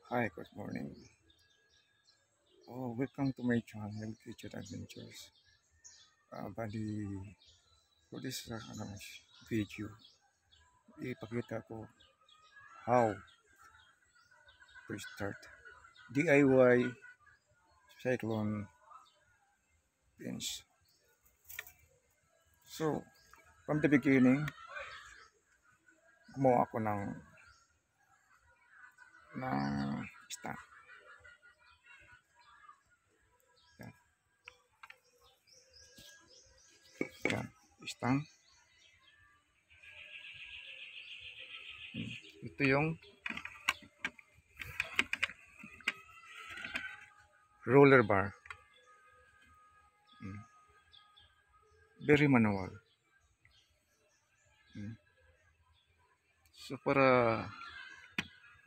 Hi, good morning. Welcome to my channel, Kitchen Adventures. Bali, for this video, ipakita ko how to start DIY cyclone pins. So, from the beginning, gumawa ako ng stand. Yan, yan, stand. Ito yung roller bar. Very manual. So, para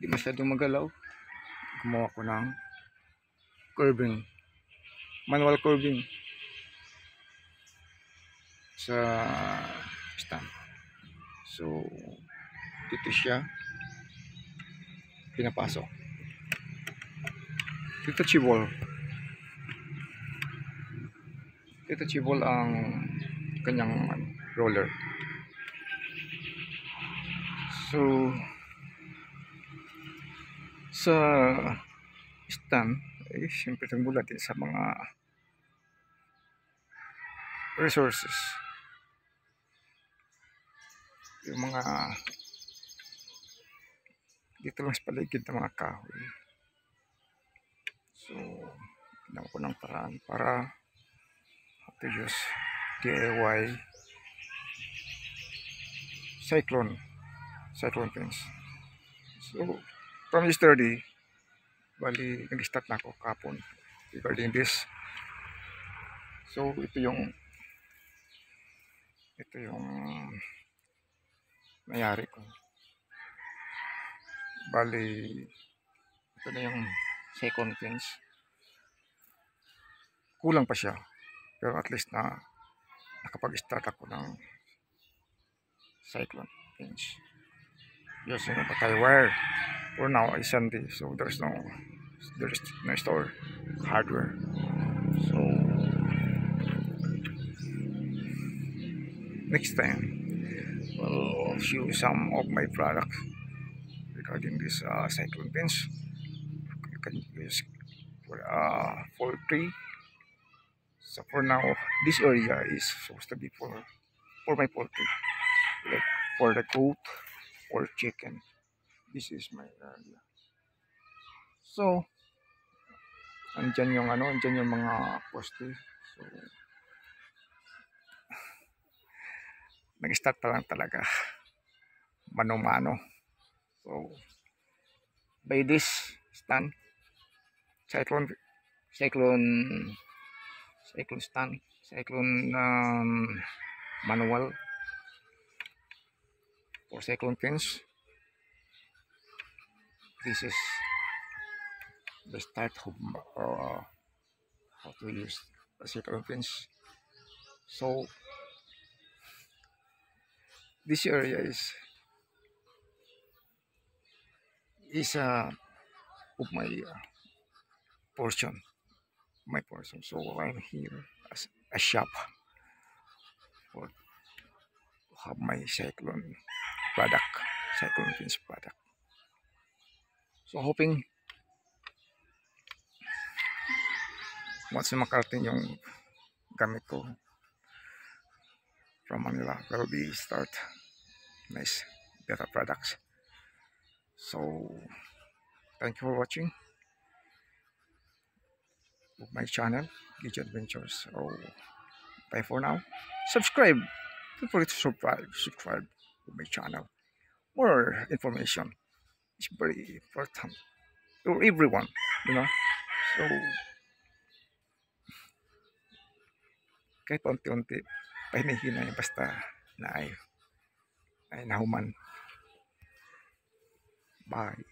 di masyadong magalaw, gumawa ko ng curving, manual curving sa stand. So, dito siya pinapasok. Detachable ang kanyang roller. So, sa stand, siyempre tunggulan din sa mga resources. Yung mga dito lang sa paligid ng mga kahoy. So, ginawa ko ng paraan para to use DIY cyclone pins. So, from yesterday, bali nag-start na ako kapon regarding this. So, ito yung nangyari ko. Bali, ito na yung second pins. Kulang pa siya. Pero at least na nakapag-start ako ng cyclone pins. Using a tie wire. For now, it's Sunday, so there's no store hardware. So, next time, I'll show some of my products regarding this cyclone pins. You can use for free. So for now, this area is supposed to be for my poultry, like for the goat or chicken. This is my area. So, andyan yung mga poste. So, nag-start pa lang talaga. Mano-mano. So, by this stand, cyclone stand, manual for cyclone pins. This is the start of how to use the cyclone pins. So, this area is of my portion. So I'm here as a shop for to have my cyclone pins product. So hoping once na makarating yung gamit ko from Manila, will be start nice better products. So thank you for watching my channel, Kitchen Adventures. So bye for now. Subscribe. Don't forget to subscribe to my channel. More information is very important to everyone, So kahit paunti-unti, pahinihinay basta na ay nahuman. Bye.